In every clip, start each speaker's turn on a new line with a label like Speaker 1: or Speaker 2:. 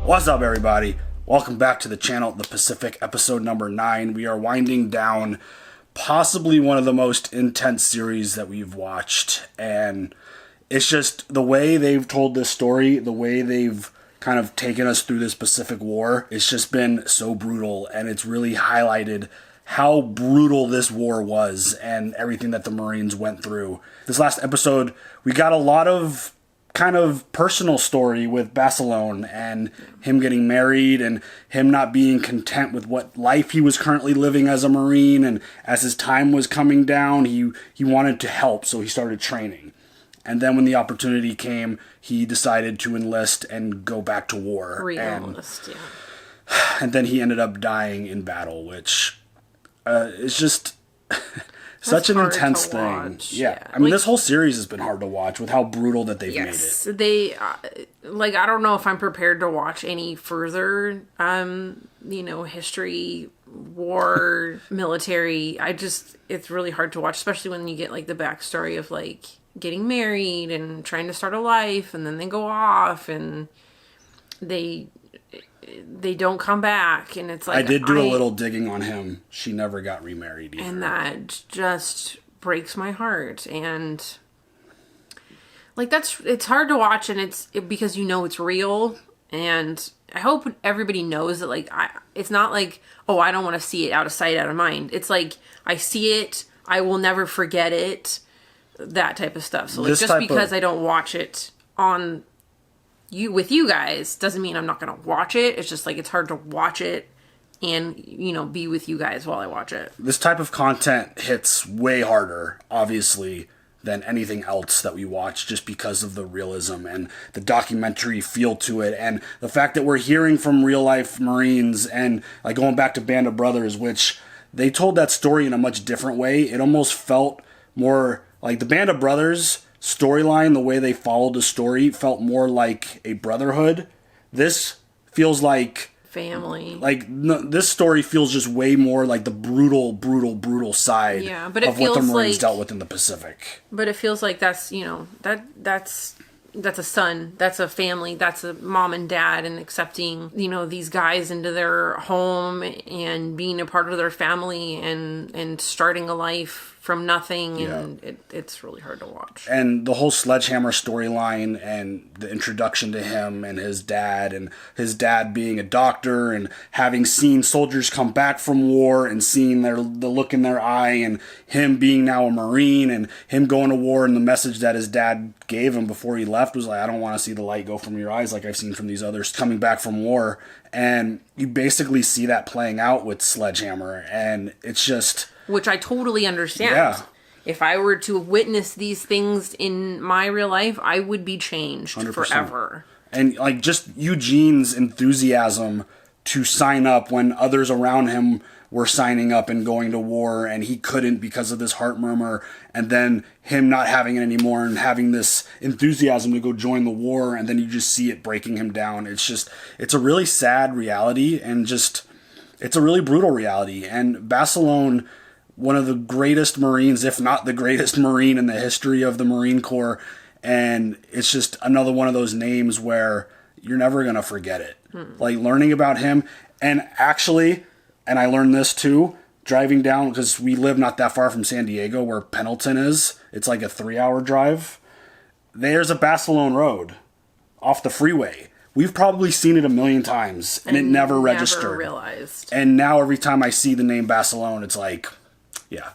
Speaker 1: What's up, everybody? Welcome back to the channel, The Pacific, episode number 9. We are winding down possibly one of the most intense series that we've watched, and it's just the way they've told this story, the way they've kind of taken us through this Pacific War. It's just been so brutal, and it's really highlighted how brutal this war was and everything that the Marines went through. This last episode, we got a lot of kind of personal story with Barcelona and him getting married and him not being content with what life he was currently living as a Marine, and as his time was coming down, he wanted to help, so he started training. And then when the opportunity came, he decided to enlist and go back to war.
Speaker 2: Re-enlist, yeah.
Speaker 1: And then he ended up dying in battle, which is just such an intense thing. Yeah. I mean, this whole series has been hard to watch with how brutal that they've made it.
Speaker 2: They, I don't know if I'm prepared to watch any further, history, war, military. It's really hard to watch, especially when you get, the backstory of, getting married and trying to start a life, and then they go off, and they don't come back, and it's like...
Speaker 1: I did do a little digging on him. She never got remarried either.
Speaker 2: And that just breaks my heart, and... it's hard to watch, and because it's real, and I hope everybody knows that, it's not oh, I don't want to see it, out of sight, out of mind. It's I see it, I will never forget it, that type of stuff. So, just because I don't watch it on... with you guys doesn't mean I'm not going to watch it. It's just it's hard to watch it and, be with you guys while I watch it.
Speaker 1: This type of content hits way harder, obviously, than anything else that we watch, just because of the realism and the documentary feel to it, and the fact that we're hearing from real life Marines, and going back to Band of Brothers, which they told that story in a much different way. It almost felt more the Band of Brothers storyline, the way they followed the story, felt more like a brotherhood. This feels like
Speaker 2: family.
Speaker 1: This story feels just way more like the brutal side of what the Marines dealt with in the Pacific.
Speaker 2: But it feels like that's that's a son, that's a family, that's a mom and dad, and accepting, these guys into their home and being a part of their family and starting a life from nothing, and it's really hard to watch.
Speaker 1: And the whole Sledgehammer storyline and the introduction to him and his dad being a doctor, and having seen soldiers come back from war and seeing the look in their eye, and him being now a Marine and him going to war, and the message that his dad gave him before he left was I don't want to see the light go from your eyes like I've seen from these others coming back from war. And you basically see that playing out with Sledgehammer, and it's just...
Speaker 2: Which I totally understand.
Speaker 1: Yeah.
Speaker 2: If I were to witness these things in my real life, I would be changed 100%. Forever.
Speaker 1: And just Eugene's enthusiasm to sign up when others around him were signing up and going to war, and he couldn't because of this heart murmur, and then him not having it anymore and having this enthusiasm to go join the war, and then you just see it breaking him down. It's a really sad reality, and it's a really brutal reality. And Barcelona, one of the greatest Marines, if not the greatest Marine in the history of the Marine Corps, and it's just another one of those names where you're never going to forget it. Learning about him, and actually... And I learned this too, driving down, because we live not that far from San Diego, where Pendleton is. It's a 3-hour drive. There's a Barcelona road off the freeway. We've probably seen it a million times, and it never registered.
Speaker 2: Never realized.
Speaker 1: And now every time I see the name Barcelona, it's yeah,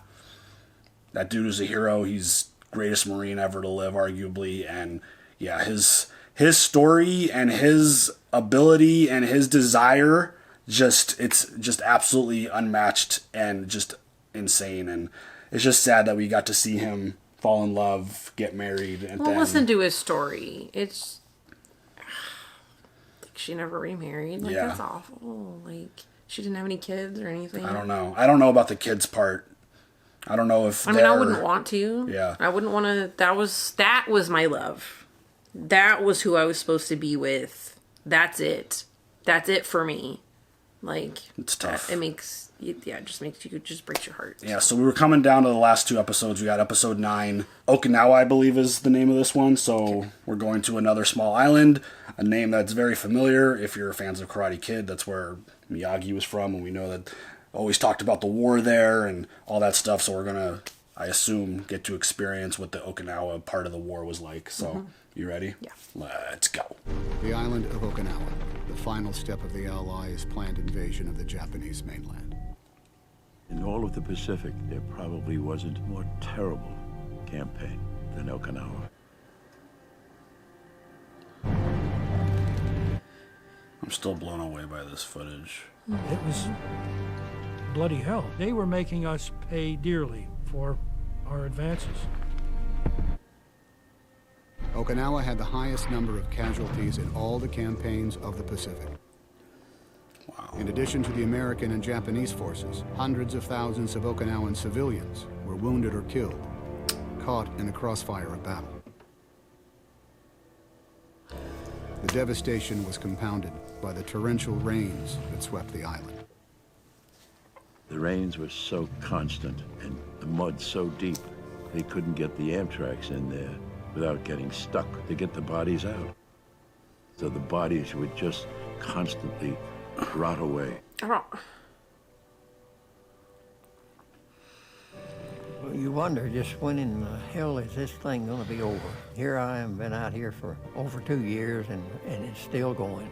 Speaker 1: that dude is a hero. He's greatest Marine ever to live, arguably. And yeah, his story and his ability and his desire... it's just absolutely unmatched and just insane, and it's just sad that we got to see him fall in love, get married, and then...
Speaker 2: listen to his story. It's she never remarried. That's awful. She didn't have any kids or anything.
Speaker 1: I don't know about the kids part. I don't know if
Speaker 2: I wouldn't want to.
Speaker 1: Yeah.
Speaker 2: I wouldn't want to. That was my love. That was who I was supposed to be with. That's it. That's it for me. Like,
Speaker 1: it's tough.
Speaker 2: It makes, it just breaks your heart.
Speaker 1: Yeah, so we were coming down to the last 2 episodes. We got episode 9. Okinawa, I believe, is the name of this one. So we're going to another small island, a name that's very familiar. If you're fans of Karate Kid, that's where Miyagi was from, and we know that always talked about the war there and all that stuff. So we're going to, I assume, get to experience what the Okinawa part of the war was like. So, you ready?
Speaker 2: Yeah.
Speaker 1: Let's go.
Speaker 3: The island of Okinawa, the final step of the Allies' planned invasion of the Japanese mainland.
Speaker 4: In all of the Pacific, there probably wasn't a more terrible campaign than Okinawa.
Speaker 1: I'm still blown away by this footage.
Speaker 5: It was bloody hell. They were making us pay dearly for our advances.
Speaker 3: Okinawa had the highest number of casualties in all the campaigns of the Pacific.
Speaker 1: Wow.
Speaker 3: In addition to the American and Japanese forces, hundreds of thousands of Okinawan civilians were wounded or killed, caught in the crossfire of battle. The devastation was compounded by the torrential rains that swept the island.
Speaker 4: The rains were so constant and the mud so deep, they couldn't get the Amtraks in there without getting stuck to get the bodies out. So the bodies would just constantly rot away.
Speaker 2: Oh.
Speaker 6: Well, you wonder just when in the hell is this thing going to be over? Here I am, been out here for over 2 years, and it's still going.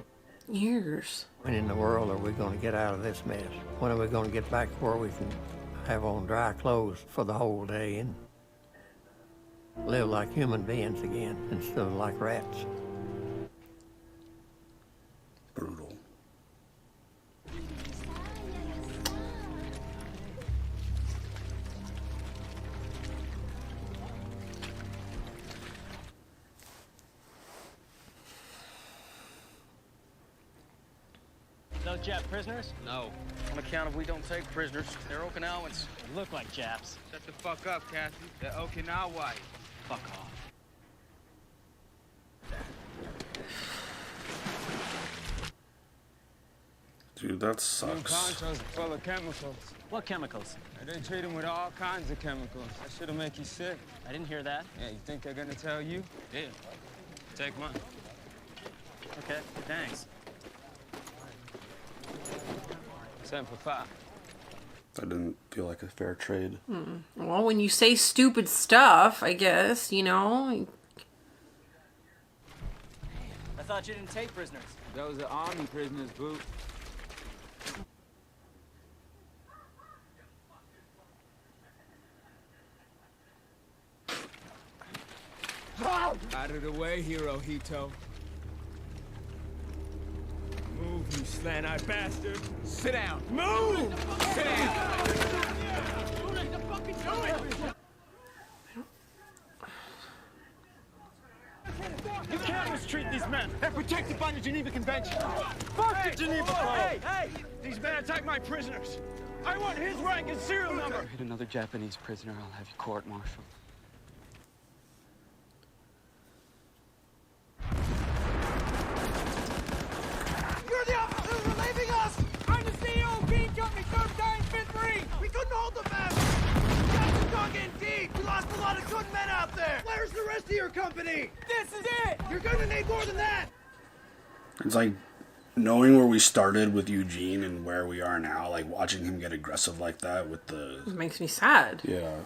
Speaker 2: Years.
Speaker 6: When in the world are we going to get out of this mess? When are we going to get back where we can have on dry clothes for the whole day and live like human beings again instead of like rats?
Speaker 1: Brutal.
Speaker 7: Those Jap prisoners?
Speaker 8: No. On account of we don't take prisoners. They're Okinawans.
Speaker 7: They look like Japs.
Speaker 8: Shut the fuck up, Kathy. They're Okinawa.
Speaker 7: Fuck off.
Speaker 1: Dude, that sucks.
Speaker 8: Contras are full of chemicals.
Speaker 7: What chemicals?
Speaker 8: And they treat them with all kinds of chemicals. That shit'll make you sick.
Speaker 7: I didn't hear that.
Speaker 8: Yeah, you think they're gonna tell you? Yeah. Take mine.
Speaker 7: Okay, thanks.
Speaker 8: 7 for 5.
Speaker 1: That didn't feel like a fair trade.
Speaker 2: Well, when you say stupid stuff, I guess, you know.
Speaker 7: I thought you didn't take prisoners.
Speaker 8: Those are army prisoners, boo. Out of the way, Hirohito. Move, you slant-eyed bastard. Sit down. Move! Sit down!
Speaker 7: You can't mistreat these men. They're protected by the Geneva Convention. Fuck the Geneva Code.
Speaker 8: Hey! These men attack my prisoners. I want his rank and serial number.
Speaker 9: Hit another Japanese prisoner, I'll have you court-martialed.
Speaker 8: You're the officers relieving us! I'm the CEO, King Company, 3rd Battalion, 5th Marine! We couldn't hold them back! That's dog indeed! We lost a lot of good men out there! Where's the rest of your company? This is it! You're gonna need more than that!
Speaker 1: It's like knowing where we started with Eugene and where we are now, like watching him get aggressive like that with the...
Speaker 2: It makes me sad.
Speaker 1: Yeah.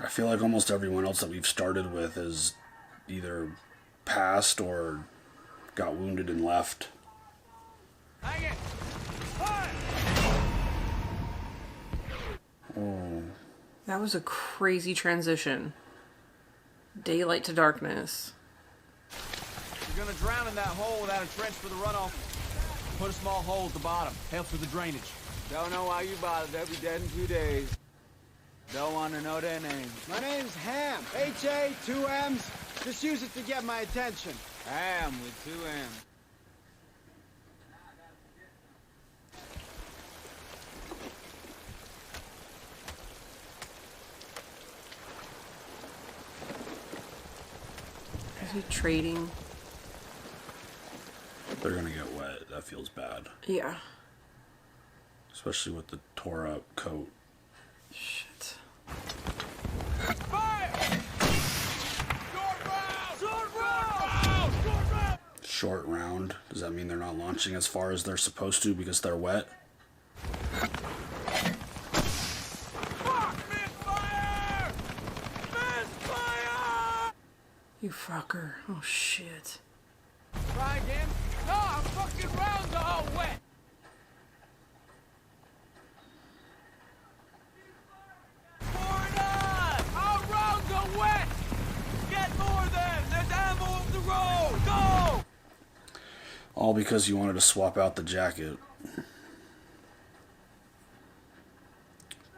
Speaker 1: I feel like almost everyone else that we've started with is either passed or got wounded and left.
Speaker 8: Hang it! Fire!
Speaker 1: Oh.
Speaker 2: That was a crazy transition. Daylight to darkness.
Speaker 10: You're gonna drown in that hole without a trench for the runoff. Put a small hole at the bottom. Help for the drainage.
Speaker 8: Don't know why you bothered. They'll be dead in 2 days. Don't want to know their names.
Speaker 10: My name's Ham. H-A, 2 M's. Just use it to get my attention.
Speaker 8: Ham with 2 M's.
Speaker 2: Is he trading?
Speaker 1: They're gonna get wet. That feels bad.
Speaker 2: Yeah.
Speaker 1: Especially with the tore up coat.
Speaker 2: Shit.
Speaker 8: Fire! Short round! Short round! Short round!
Speaker 1: Short round. Does that mean they're not launching as far as they're supposed to because they're wet?
Speaker 8: Fuck! Misfire! Misfire!
Speaker 2: You fucker. Oh shit.
Speaker 8: Try again? No, I'm fucking rounds are all wet! Pour it on! Our rounds are wet! Get more then! There's ammo on the road! Go!
Speaker 1: All because you wanted to swap out the jacket.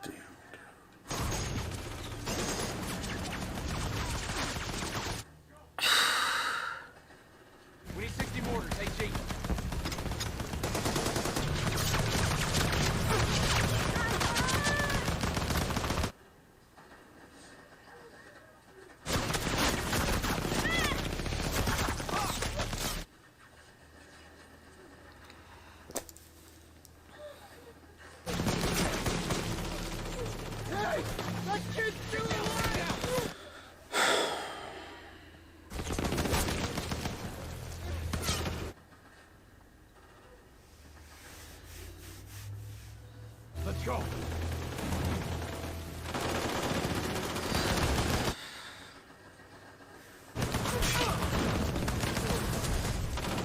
Speaker 1: Damn.
Speaker 10: We need 60 mortars, AG.
Speaker 8: Hey! That kid's still alive! Let's go.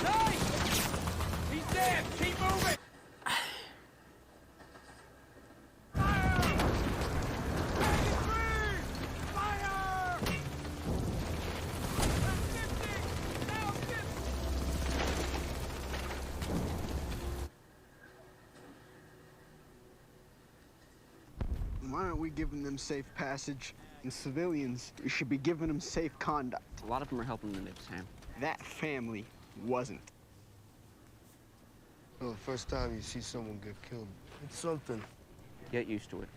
Speaker 8: Nice! He's dead! Keep moving! Fire! Dragon free! Fire! That's 50! Now 50!
Speaker 11: Why aren't we giving them safe passage? And civilians, we should be giving them safe conduct.
Speaker 9: A lot of them are helping the nibs, Sam.
Speaker 11: That family wasn't.
Speaker 12: Well, the first time you see someone get killed, it's something.
Speaker 9: Get used to it.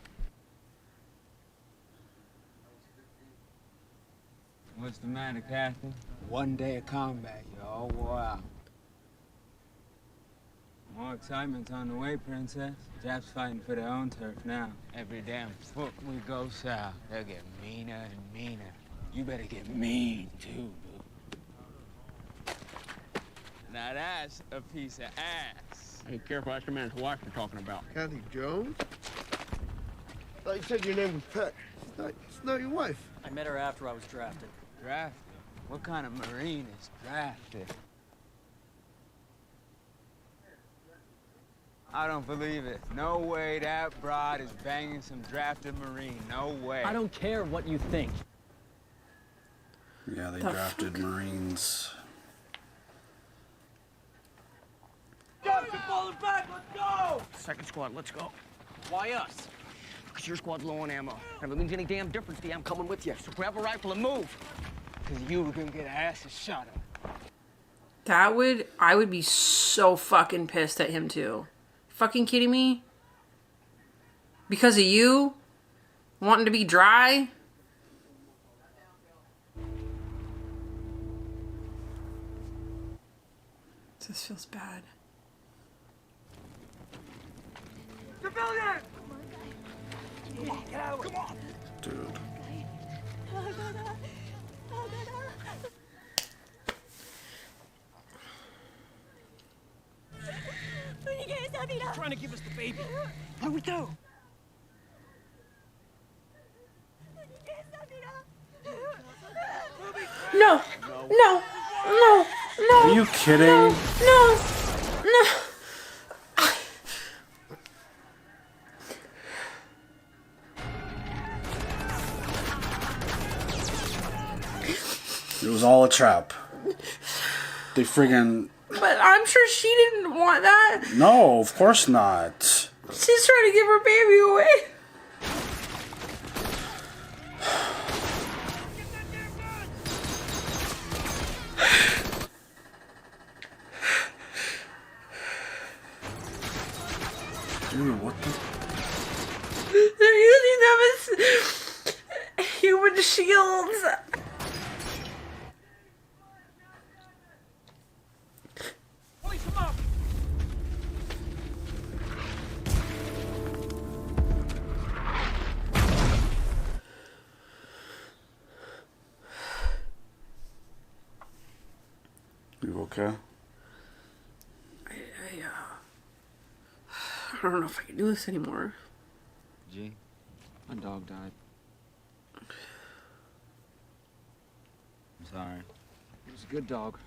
Speaker 13: What's the matter, Captain? One day of combat, you're all wore out. More excitement's on the way, Princess. Japs fighting for their own turf now. Every damn foot we go south, they'll get meaner and meaner. You better get mean, too, boo. Now that's a piece of ass.
Speaker 9: Hey, careful, that's the man's wife you're talking about.
Speaker 12: Kathy Jones? Thought you said your name was Pet. It's not your wife.
Speaker 14: I met her after I was drafted.
Speaker 13: Drafted? What kind of Marine is drafted? I don't believe it. No way that broad is banging some drafted Marine. No way.
Speaker 14: I don't care what you think.
Speaker 1: Yeah, they drafted Marines.
Speaker 8: Captain, falling back! Let's go!
Speaker 9: Second squad, let's go.
Speaker 10: Why us?
Speaker 9: Because your squad's low on ammo. If it means any damn difference to you, I'm coming with you. So grab a rifle and move.
Speaker 13: Because you were going to get asses shot at.
Speaker 2: I would be so fucking pissed at him too. Fucking kidding me? Because of you? Wanting to be dry? This feels bad.
Speaker 8: Civilian! Come on, get out of the way! Come on!
Speaker 1: Dude.
Speaker 8: Trying to give us the baby.
Speaker 9: What do we do?
Speaker 2: No! No! No! No!
Speaker 1: Are you kidding?
Speaker 2: No! No!
Speaker 1: It was all a trap. They friggin'...
Speaker 2: But I'm sure she didn't want that.
Speaker 1: No, of course not.
Speaker 2: She's trying to give her baby away.
Speaker 1: Dude, what the...
Speaker 2: They're using them as human shields.
Speaker 8: Police them up!
Speaker 1: okay?
Speaker 2: I don't know if I can do this anymore.
Speaker 10: G, my dog died. I'm sorry. He was a good dog.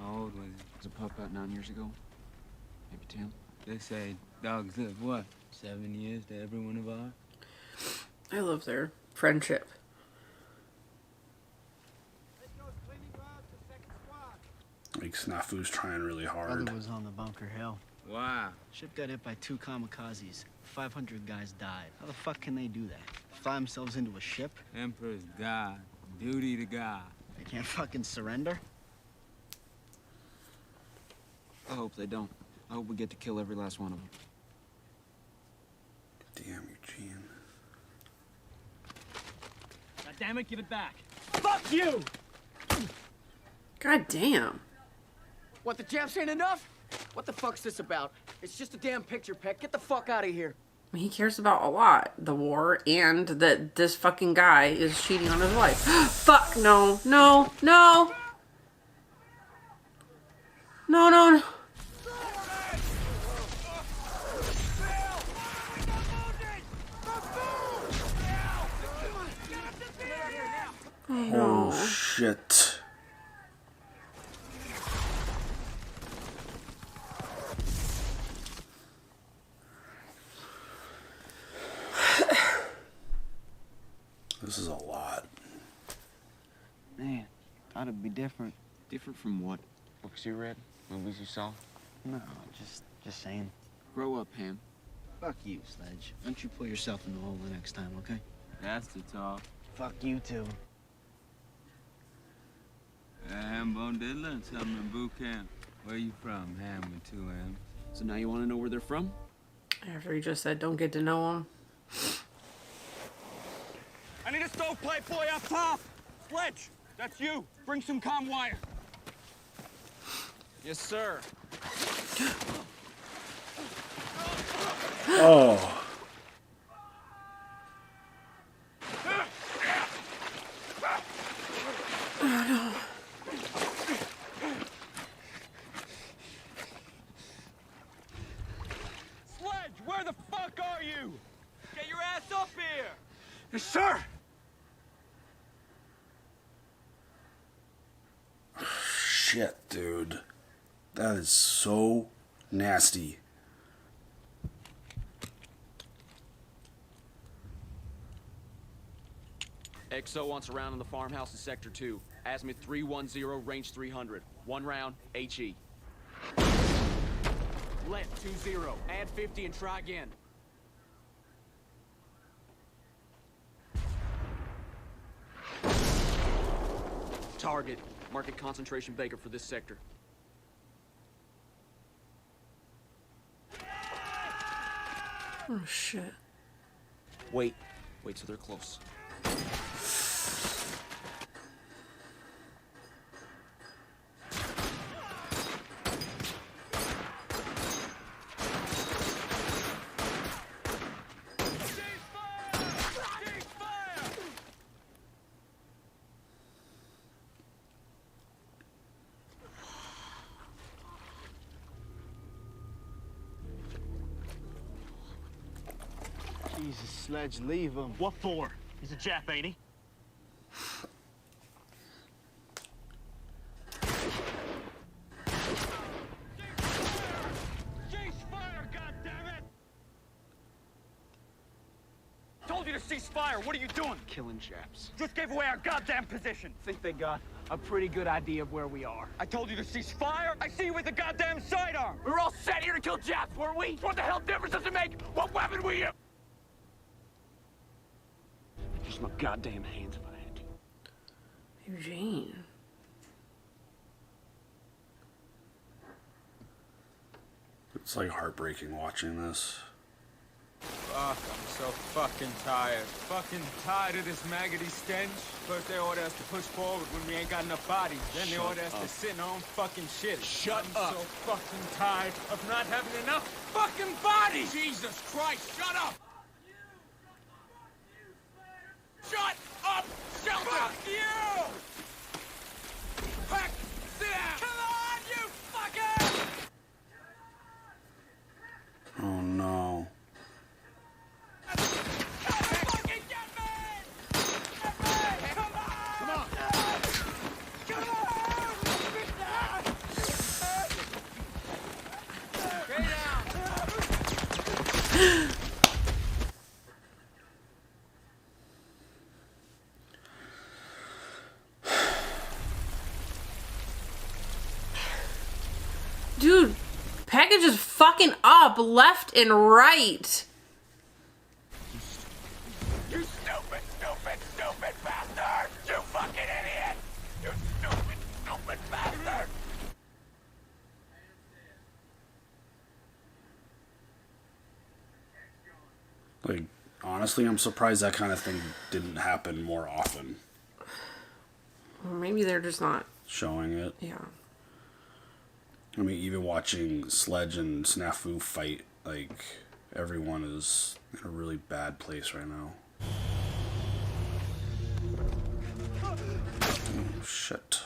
Speaker 10: How old was he? He was a pup about 9 years ago. Maybe 10. They say dogs live, what, 7 years to every one of ours?
Speaker 2: I love their friendship.
Speaker 1: Like, Snafu's trying really hard.
Speaker 11: Brother was on the Bunker Hill.
Speaker 10: Wow.
Speaker 11: Ship got hit by 2 kamikazes. 500 guys died. How the fuck can they do that? Fly themselves into a ship?
Speaker 13: Emperor's God. Duty to God.
Speaker 11: They can't fucking surrender?
Speaker 10: I hope they don't. I hope we get to kill every last one of them.
Speaker 1: Damn, Eugene.
Speaker 14: God damn it, give it back.
Speaker 9: Fuck you!
Speaker 2: God damn.
Speaker 9: What, the Japs ain't enough? What the fuck's this about? It's just a damn picture, Peck. Get the fuck out of here.
Speaker 2: He cares about a lot. The war and that this fucking guy is cheating on his wife. Fuck, no, no, no. No, no, no.
Speaker 1: Oh, shit. This is a lot.
Speaker 11: Man, thought it'd be different.
Speaker 10: Different from what? Books you read? Movies you saw?
Speaker 11: No, just saying.
Speaker 10: Grow up, Ham.
Speaker 11: Fuck you, Sledge. Don't you pull yourself in the hole the next time, okay?
Speaker 13: That's the talk.
Speaker 11: Fuck you, too.
Speaker 13: Hambone did learn something in boot camp. Where you from, Ham with 2 M's?
Speaker 10: So now you want to know where they're from?
Speaker 2: After he just said don't get to know him.
Speaker 7: I need a stovepipe boy up top. Sledge, that's you. Bring some comm wire.
Speaker 10: Yes, sir.
Speaker 1: Oh.
Speaker 7: Sledge, where the fuck are you? Get your ass up here. Yes, sir.
Speaker 1: Shit, dude. That is so nasty.
Speaker 10: XO wants a round in the farmhouse in Sector 2. Azimuth 310, range 300. 1 round, HE. Left 20. Add 50 and try again. Target. Market concentration Baker for this sector.
Speaker 2: Oh, shit.
Speaker 10: Wait till they're close.
Speaker 11: Jesus, Sledge, leave him.
Speaker 7: What for? He's a Jap, ain't he? Told you to cease fire. What are you doing?
Speaker 11: Killing Japs.
Speaker 7: Just gave away our goddamn position. Think they got a pretty good idea of where we are. I told you to cease fire. I see you with the goddamn sidearm. We were all set here to kill Japs, weren't we? What the hell difference does it make? What weapon were you? Just my goddamn hands if I had to.
Speaker 2: Eugene.
Speaker 1: It's like heartbreaking watching this.
Speaker 13: Fuck, I'm so fucking tired. Fucking tired of this maggoty stench. First they order us to push forward when we ain't got enough bodies. Then they order us to sit in our own fucking shit.
Speaker 10: Shut
Speaker 13: I'm
Speaker 10: up.
Speaker 13: so fucking tired of not having enough fucking bodies! Jesus Christ, shut up! Shut up, Shelter!
Speaker 7: Fuck you!
Speaker 13: Pack, sit down!
Speaker 7: Come on!
Speaker 2: package is fucking up left and right.
Speaker 7: You stupid, stupid, stupid bastard! You fucking idiot! You stupid, stupid bastard!
Speaker 1: Like, honestly, I'm surprised that kind of thing didn't happen more often.
Speaker 2: Or maybe they're just not
Speaker 1: showing it.
Speaker 2: Yeah.
Speaker 1: I mean, even watching Sledge and Snafu fight, like, everyone is in a really bad place right now. Oh, shit.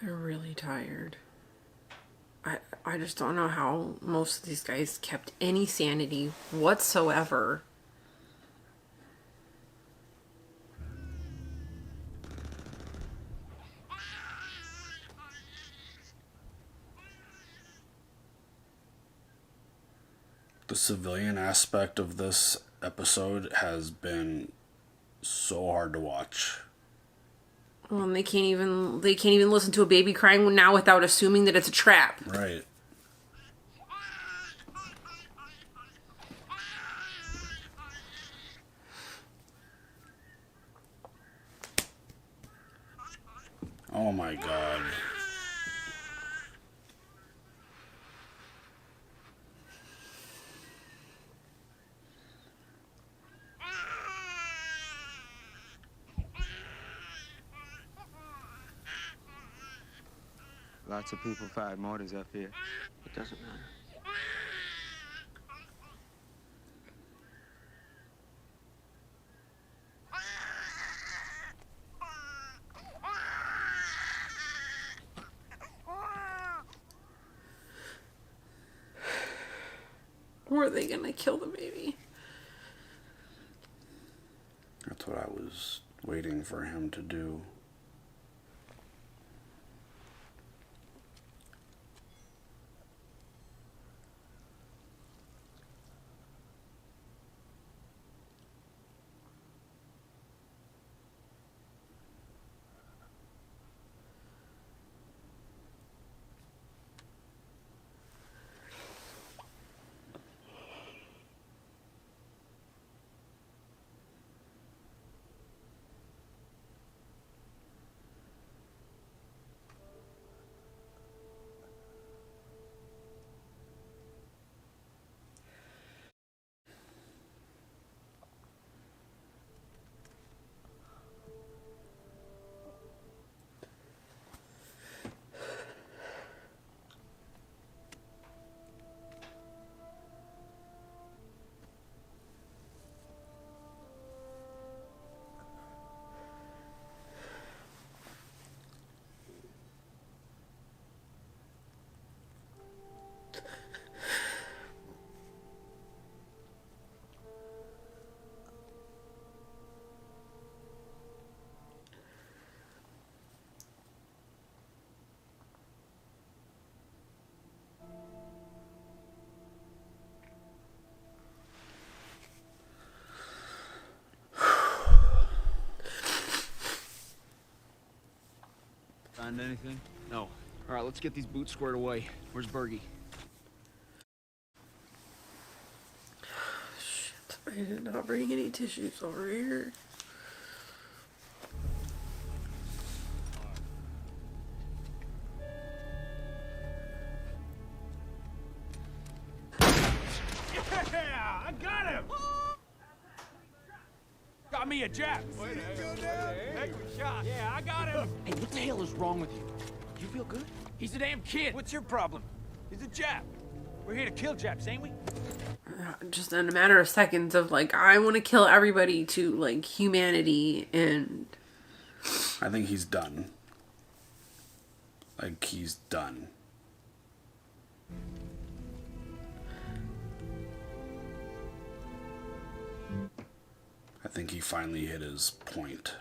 Speaker 2: They're really tired. I just don't know how most of these guys kept any sanity whatsoever.
Speaker 1: The civilian aspect of this episode has been so hard to watch.
Speaker 2: Well, and they can't even listen to a baby crying now without assuming that it's a trap.
Speaker 1: Right. Oh my god.
Speaker 13: Lots of people fired mortars up here.
Speaker 9: It doesn't matter.
Speaker 2: Were they gonna kill the baby?
Speaker 1: That's what I was waiting for him to do.
Speaker 10: Find anything?
Speaker 9: No. All right, let's get these boots squared away. Where's Bergie?
Speaker 2: Shit, I did not bring any tissues over here.
Speaker 8: Yeah, I got him! Got me a jab. Heck of a shot. Yeah, I got him.
Speaker 9: Hey, what the hell is wrong with you? You feel good?
Speaker 8: He's a damn kid. What's your problem? He's a Jap. We're here to kill Japs, ain't we?
Speaker 2: Just in a matter of seconds of like, I want to kill everybody to like humanity, and
Speaker 1: I think he's done. Like, he's done. I think he finally hit his point.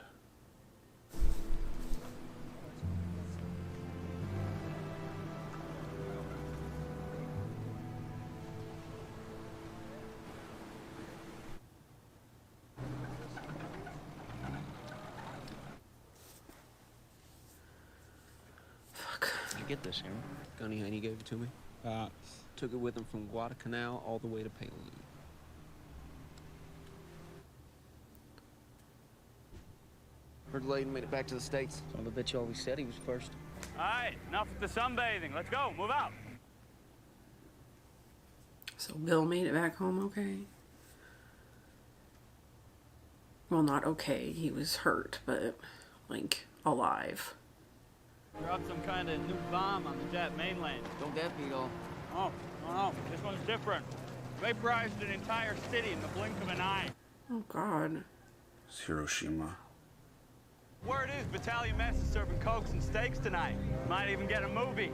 Speaker 15: get this, Aaron? Gunny Haney gave it to me. Took it with him from Guadalcanal all the way to Paylou.
Speaker 11: Heard Layden made it back to the States.
Speaker 15: Son of a bitch always said he was first.
Speaker 7: All right, enough with the sunbathing. Let's go. Move out.
Speaker 2: So Bill made it back home okay. Well, not okay. He was hurt, but, like, alive.
Speaker 7: Dropped some kind of new bomb on the Jap mainland.
Speaker 9: Don't get me, though.
Speaker 7: Oh, no. This one's different. Vaporized an entire city in the blink of an eye.
Speaker 2: Oh, God.
Speaker 1: It's Hiroshima.
Speaker 7: Word is, Battalion Mess is serving cokes and steaks tonight. Might even get a movie.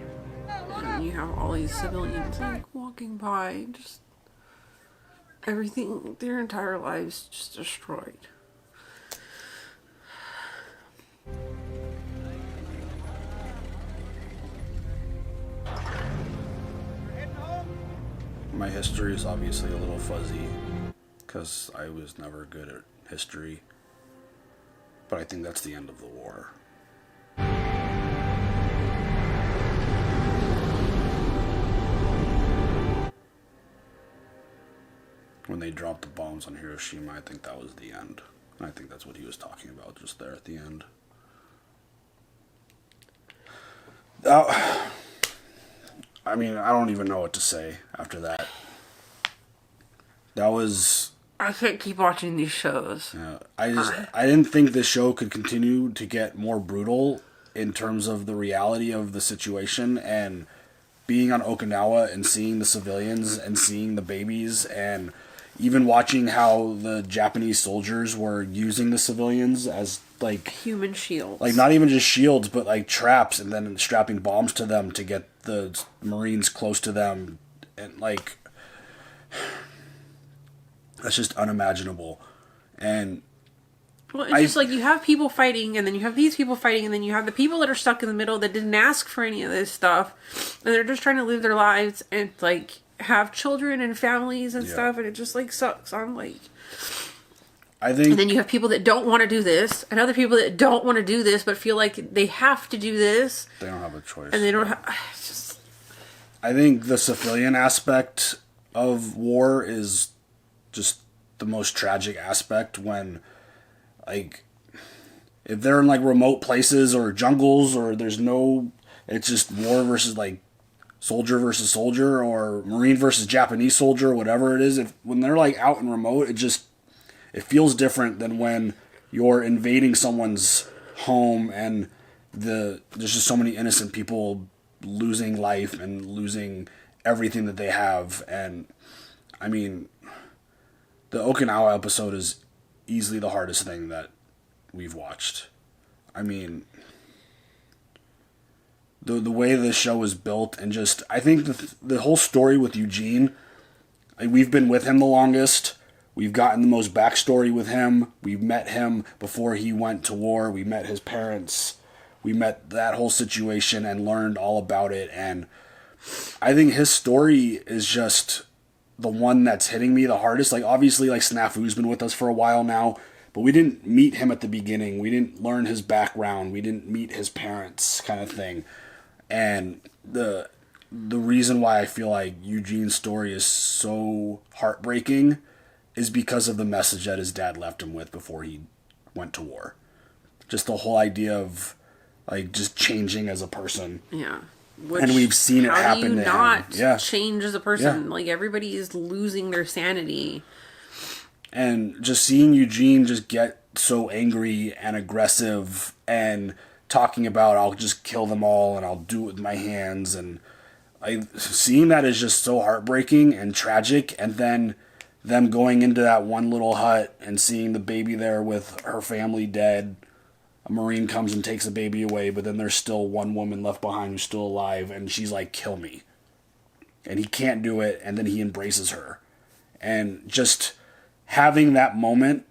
Speaker 2: And you have all these civilians, like, walking by, just everything, their entire lives just destroyed.
Speaker 1: My history is obviously a little fuzzy because I was never good at history, but I think that's the end of the war. When they dropped the bombs on Hiroshima, I think that was the end. And I think that's what he was talking about just there at the end. I mean, I don't even know what to say after that. That was...
Speaker 2: I can't keep watching these shows.
Speaker 1: Yeah, I didn't think this show could continue to get more brutal in terms of the reality of the situation, and being on Okinawa and seeing the civilians and seeing the babies, and even watching how the Japanese soldiers were using the civilians as, like,
Speaker 2: human shields.
Speaker 1: Like, not even just shields, but, like, traps, and then strapping bombs to them to get the Marines close to them. And, like, that's just unimaginable. And
Speaker 2: well, it's just like you have people fighting, and then you have these people fighting, and then you have the people that are stuck in the middle that didn't ask for any of this stuff, and they're just trying to live their lives and, like, have children and families and stuff, and it just, like, sucks. I'm like,
Speaker 1: I think,
Speaker 2: and then you have people that don't want to do this, and other people that don't want to do this but feel like they have to do this.
Speaker 1: They don't have a choice,
Speaker 2: and they don't have. It's just.
Speaker 1: I think the civilian aspect of war is just the most tragic aspect. When, like, if they're in, like, remote places or jungles, or there's no, it's just war versus, like, soldier versus soldier, or Marine versus Japanese soldier, whatever it is. When they're, like, out and remote, it feels different than when you're invading someone's home and there's just so many innocent people losing life and losing everything that they have. And I mean, the Okinawa episode is easily the hardest thing that we've watched. I mean, the way this show is built, and just, I think the whole story with Eugene, like, we've been with him the longest. We've gotten the most backstory with him. We've met him before he went to war. We met his parents. We met that whole situation and learned all about it. And I think his story is just the one that's hitting me the hardest. Like, obviously, like, Snafu's been with us for a while now, but we didn't meet him at the beginning. We didn't learn his background. We didn't meet his parents, kind of thing. And the reason why I feel like Eugene's story is so heartbreaking is because of the message that his dad left him with before he went to war. Just the whole idea of, like, just changing as a person.
Speaker 2: Yeah.
Speaker 1: And we've seen it happen.
Speaker 2: How do you not
Speaker 1: Yeah.
Speaker 2: change as a person?
Speaker 1: Yeah.
Speaker 2: Like, everybody is losing their sanity.
Speaker 1: And just seeing Eugene just get so angry and aggressive and talking about, I'll just kill them all and I'll do it with my hands. And seeing that is just so heartbreaking and tragic. And then them going into that one little hut and seeing the baby there with her family dead. A Marine comes and takes the baby away, but then there's still one woman left behind who's still alive, and she's like, kill me. And he can't do it, and then he embraces her. And just having that moment,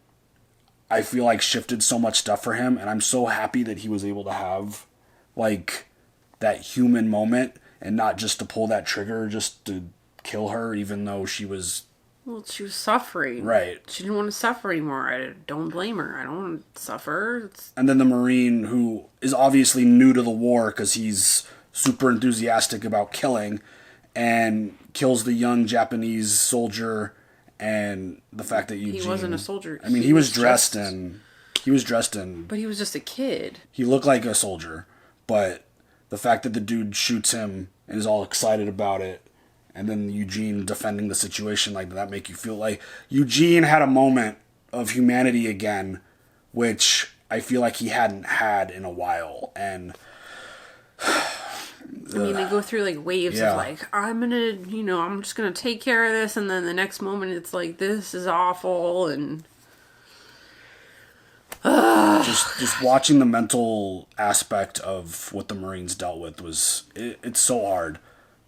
Speaker 1: I feel like shifted so much stuff for him, and I'm so happy that he was able to have, like, that human moment, and not just to pull that trigger just to kill her, even though she was...
Speaker 2: Well, she was suffering.
Speaker 1: Right.
Speaker 2: She didn't want to suffer anymore. I don't blame her. I don't want to suffer.
Speaker 1: And then the Marine, who is obviously new to the war because he's super enthusiastic about killing, and kills the young Japanese soldier, and the fact that Eugene...
Speaker 2: He wasn't a soldier.
Speaker 1: I mean, he was dressed in...
Speaker 2: But he was just a kid.
Speaker 1: He looked like a soldier, but the fact that the dude shoots him and is all excited about it, and then Eugene defending the situation, like, that make you feel like Eugene had a moment of humanity again, which I feel like he hadn't had in a while. And
Speaker 2: I mean, they go through like waves of like, I'm just gonna take care of this, and then the next moment it's like, this is awful. And
Speaker 1: just watching the mental aspect of what the Marines dealt with was it's so hard,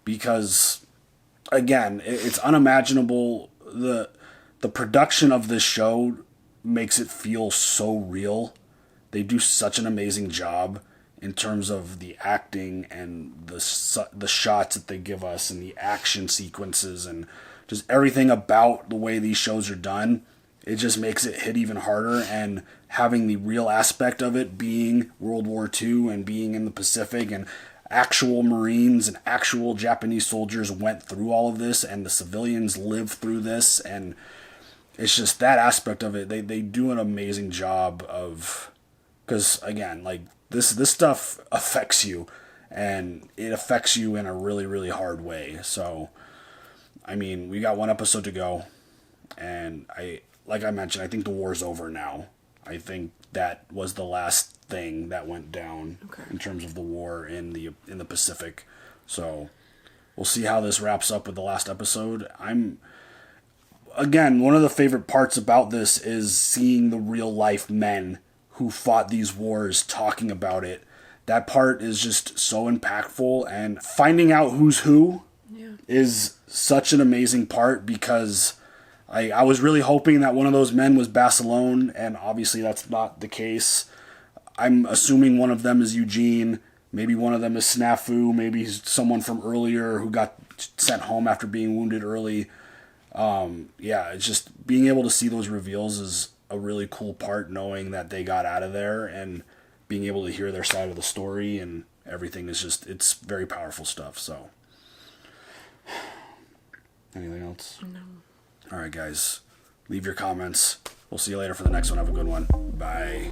Speaker 1: because again, it's unimaginable. The production of this show makes it feel so real. They do such an amazing job in terms of the acting and the shots that they give us and the action sequences and just everything about the way these shows are done. It just makes it hit even harder, and having the real aspect of it being World War II and being in the Pacific, and actual Marines and actual Japanese soldiers went through all of this, and the civilians lived through this, and it's just that aspect of it. They do an amazing job of, because again, like this stuff affects you, and it affects you in a really, really hard way. So, I mean, we got one episode to go, and like I mentioned, I think the war's over now. I think that was the last thing that went down in terms of the war in the Pacific. So we'll see how this wraps up with the last episode. Again, one of the favorite parts about this is seeing the real life men who fought these wars talking about it. That part is just so impactful, and finding out who's who is such an amazing part, because I was really hoping that one of those men was Basilone, and obviously that's not the case. I'm assuming one of them is Eugene, maybe one of them is Snafu, maybe he's someone from earlier who got sent home after being wounded early. It's just being able to see those reveals is a really cool part, knowing that they got out of there and being able to hear their side of the story and everything is just, it's very powerful stuff. So, anything else?
Speaker 2: No.
Speaker 1: All right, guys, leave your comments. We'll see you later for the next one. Have a good one. Bye.